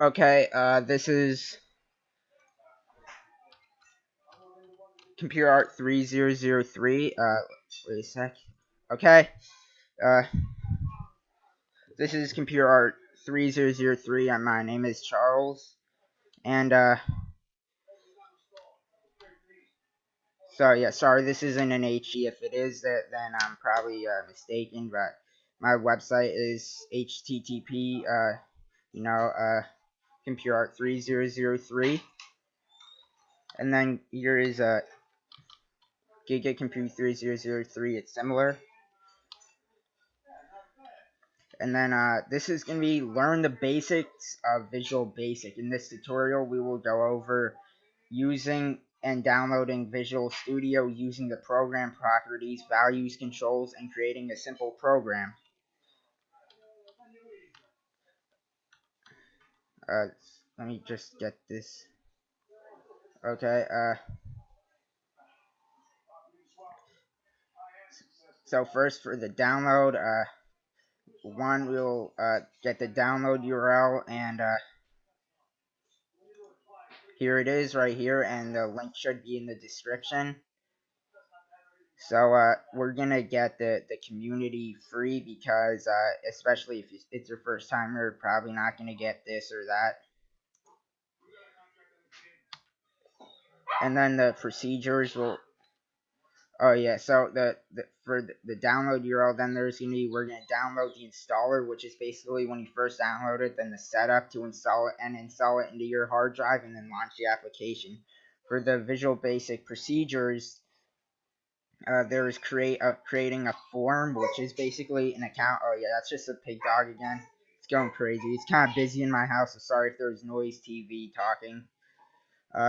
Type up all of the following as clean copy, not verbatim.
Okay, this is ComputerHart3003. Wait a sec. Okay, uh, this is ComputerHart3003, and my name is Charles. And, sorry, this isn't an HE. If it is, then I'm probably, mistaken, but my website is http, ComputerHart3003. And then here is, GigaCompute3003. It's similar. And then this is going to be learn the basics of Visual Basic. In this tutorial, we will go over using and downloading Visual Studio, using the program properties, values, controls, and creating a simple program. Let me just get this. Okay, so first for the download, we'll get the download URL, and here it is right here, and the link should be in the description. So we're gonna get the community free because especially if it's your first time, you're probably not gonna get this or that. And then the procedures will. Oh yeah, so for the download URL, then there's gonna be, we're gonna download the installer, which is basically when you first download it, then the setup to install it and install it into your hard drive, and then launch the application. For the Visual Basic procedures, there is creating a form, which is basically an account. Oh yeah, that's just a pig dog again. It's going crazy. It's kind of busy in my house, so sorry if there's noise, TV, talking.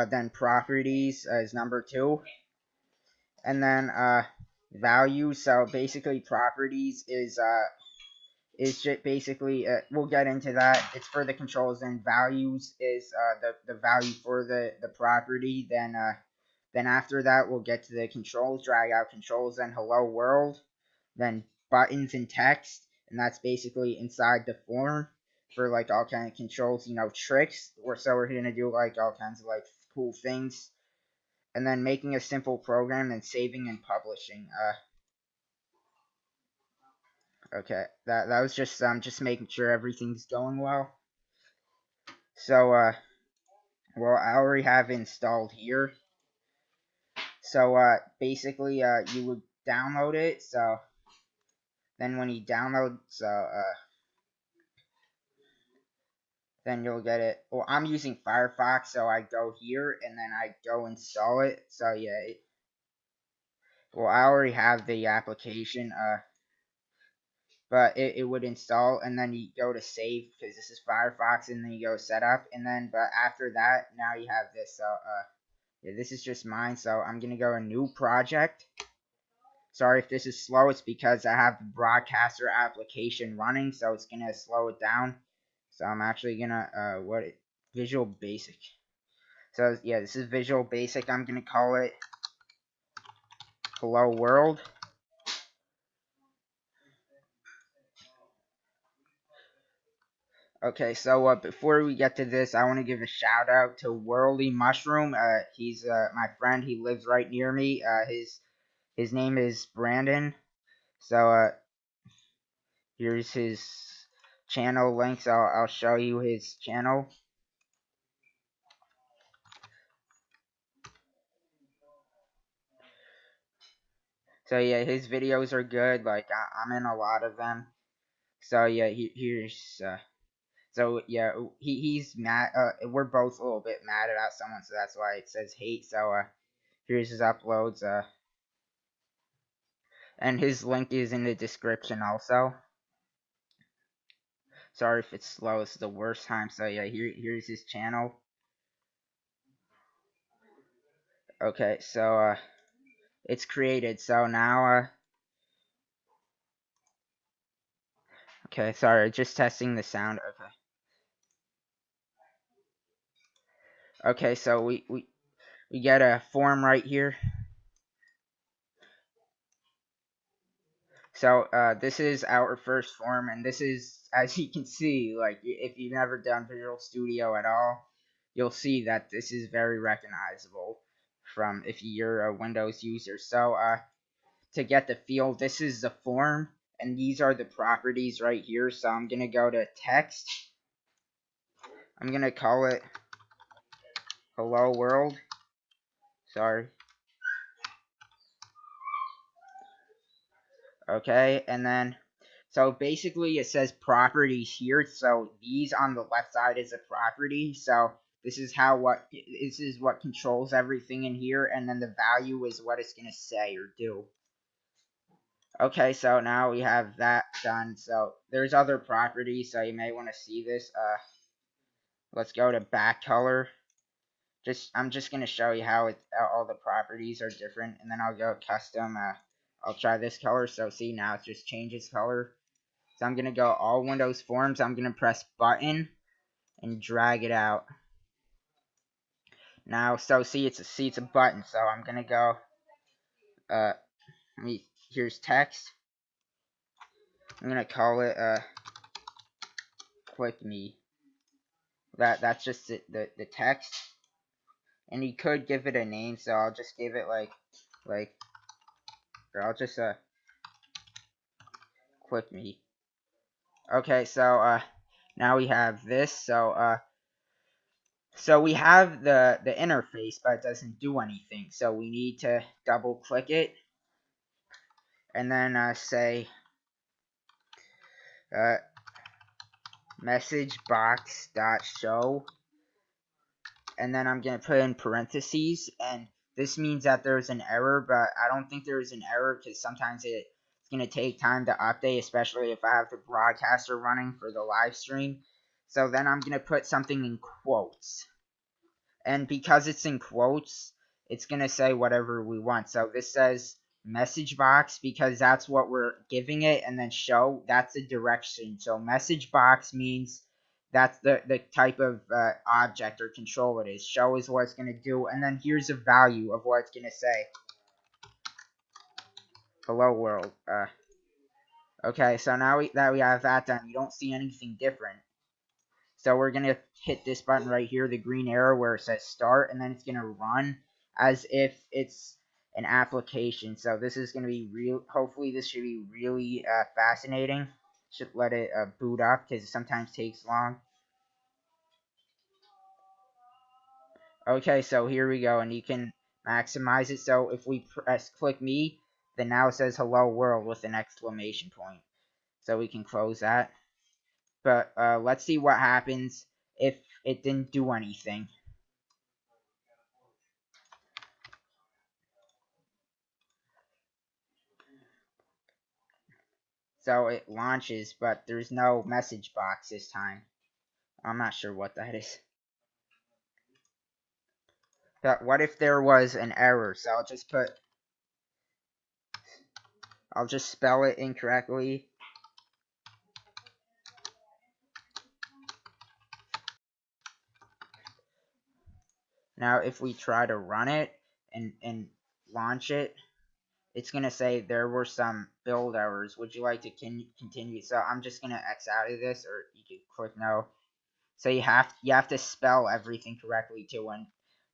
Then properties is number 2. And then values. So basically properties is just basically, we'll get into that. It's for the controls, and values is the value for the property. Then after that, we'll get to the controls, drag out controls, then hello world, then buttons and text, and that's basically inside the form for like all kind of controls, tricks. So we're gonna do like all kinds of like cool things, and then making a simple program and saving and publishing. Okay, that was just making sure everything's going well. So well, I already have installed here. So basically you would download it. So then when you download, then you'll get it. Well, I'm using Firefox, so I go here and then I go install it. So yeah, well, I already have the application, but it would install, and then you go to save because this is Firefox, and then you go setup, and then but after that, now you have this. So yeah, this is just mine. So I'm gonna go a new project. Sorry if this is slow. It's because I have the broadcaster application running, so it's gonna slow it down. So I'm actually gonna Visual Basic. So yeah, this is Visual Basic. I'm gonna call it Hello World. Okay, so before we get to this, I want to give a shout out to Worldymushroom. He's my friend. He lives right near me. His name is Brandon. So here's his channel links. I'll show you his channel. So yeah, his videos are good. Like I'm in a lot of them. So yeah, here's so yeah, he's mad. We're both a little bit mad about someone, so that's why it says hate. So here's his uploads. And his link is in the description also. Sorry if it's slow. It's the worst time. So yeah, here's his channel. Okay, so it's created. So now okay, sorry, just testing the sound. Okay, so we get a form right here. So this is our first form, and this is, as you can see, like if you've never done Visual Studio at all, you'll see that this is very recognizable from if you're a Windows user. So to get the feel, this is the form, and these are the properties right here. So I'm gonna go to text. I'm gonna call it hello world. Sorry. Okay, and then so basically it says properties here. So these on the left side is a property. So this is what controls everything in here, and then the value is what it's gonna say or do. Okay, so now we have that done. So there's other properties, so you may want to see this. Let's go to back color. I'm just gonna show you how all the properties are different, and then I'll go custom. I'll try this color. So see, now it just changes color. So I'm gonna go all Windows forms. I'm gonna press button and drag it out. Now, so see it's a button. So I'm gonna go. Here's text. I'm gonna call it click me. That's just the text. And you could give it a name, so I'll just give it like or I'll just click me. Okay, so now we have this. So we have the interface, but it doesn't do anything. So we need to double click it, and then say message box dot show, and then I'm gonna put in parentheses, and this means that there's an error, but I don't think there's an error because sometimes it's gonna take time to update, especially if I have the broadcaster running for the live stream. So then I'm gonna put something in quotes. And because it's in quotes, it's going to say whatever we want. So this says message box because that's what we're giving it, and then show, that's a direction. So message box means that's the type of object or control it is. Show is what it's going to do, and then here's a value of what it's going to say. Hello world. Okay, so now that we have that done, you don't see anything different. So we're going to hit this button right here, the green arrow where it says start, and then it's going to run as if it's an application. So this is going to be real. Hopefully this should be really fascinating. Should let it boot up because it sometimes takes long. Okay, so here we go, and you can maximize it. So if we press click me, then now it says hello world with an exclamation point. So we can close that. But let's see what happens if it didn't do anything. So it launches, but there's no message box this time. I'm not sure what that is. But what if there was an error? So I'll just spell it incorrectly. Now if we try to run it and launch it, it's going to say there were some build errors. Would you like to continue? So I'm just going to X out of this, or you can click no. So you have to spell everything correctly too. And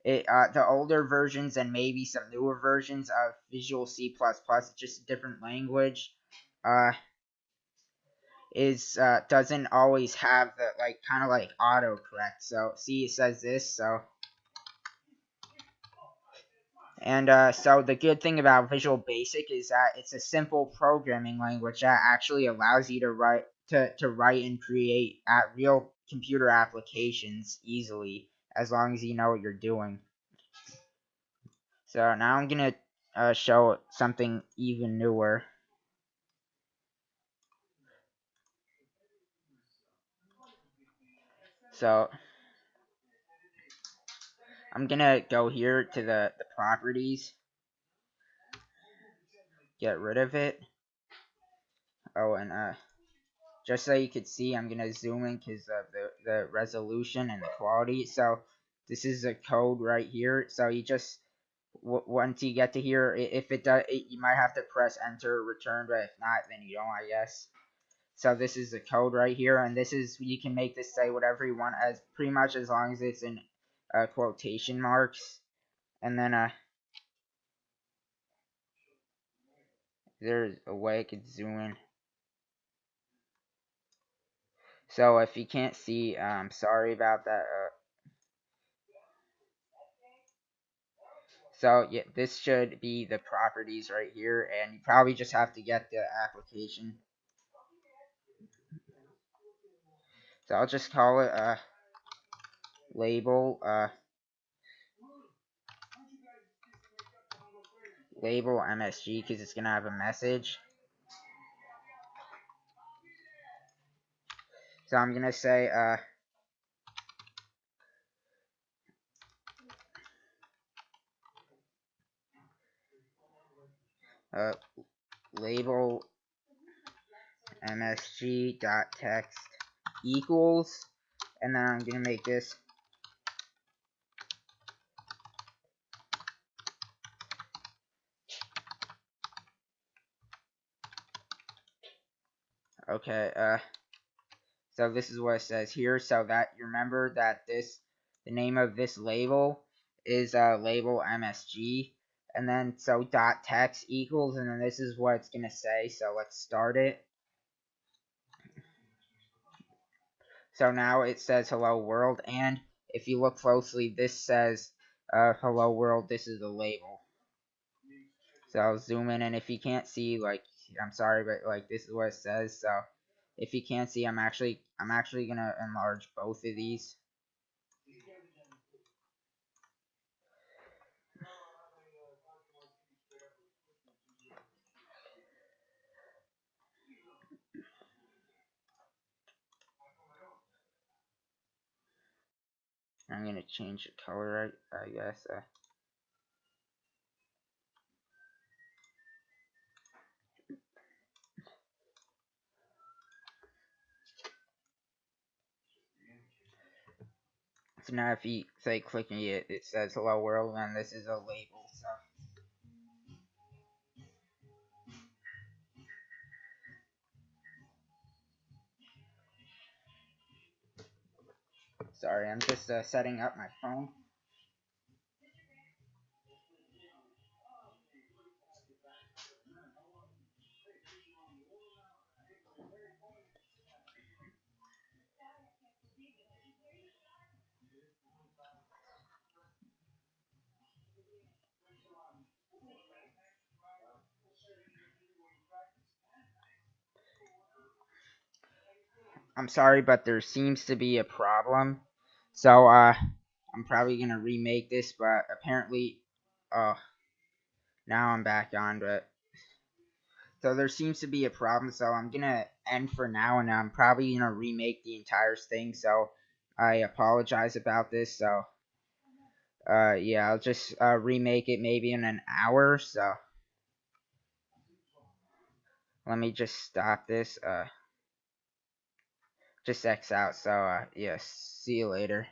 the older versions and maybe some newer versions of Visual C++, just a different language, doesn't always have the kind of like autocorrect. So see, it says this. So and so the good thing about Visual Basic is that it's a simple programming language that actually allows you to write and create real computer applications easily, as long as you know what you're doing. So now I'm gonna show something even newer. So I'm gonna go here to the properties, get rid of it. Oh, and just so you could see, I'm gonna zoom in because of the resolution and the quality. So this is the code right here. So once you get to here, if it does, you might have to press enter return, but if not, then you don't, I guess. So this is the code right here, and this is, you can make this say whatever you want, as pretty much as long as it's in quotation marks. And then there's a way I could zoom in. So if you can't see, sorry about that. So yeah, this should be the properties right here, and you probably just have to get the application. So I'll just call it label label MSG because it's gonna have a message. So I'm gonna say label msg.text equals, and then I'm gonna make this okay. So this is what it says here. So that you remember that the name of this label is label MSG, and then so dot text equals, and then this is what it's gonna say. So let's start it. So now it says hello world, and if you look closely, this says hello world. This is the label. So I'll zoom in, and if you can't see, like, I'm sorry, but like this is what it says. So if you can't see, I'm actually gonna enlarge both of these. I'm gonna change the color, I guess. So now if you say clicking it, it says hello world, and this is a label. So sorry, I'm just setting up my phone. I'm sorry, but there seems to be a problem. So I'm probably gonna remake this, but apparently, now I'm back on. But so there seems to be a problem. So I'm gonna end for now, and I'm probably gonna remake the entire thing. So I apologize about this. So yeah, I'll just remake it maybe in an hour. So let me just stop this. Just X out. So yes, see you later.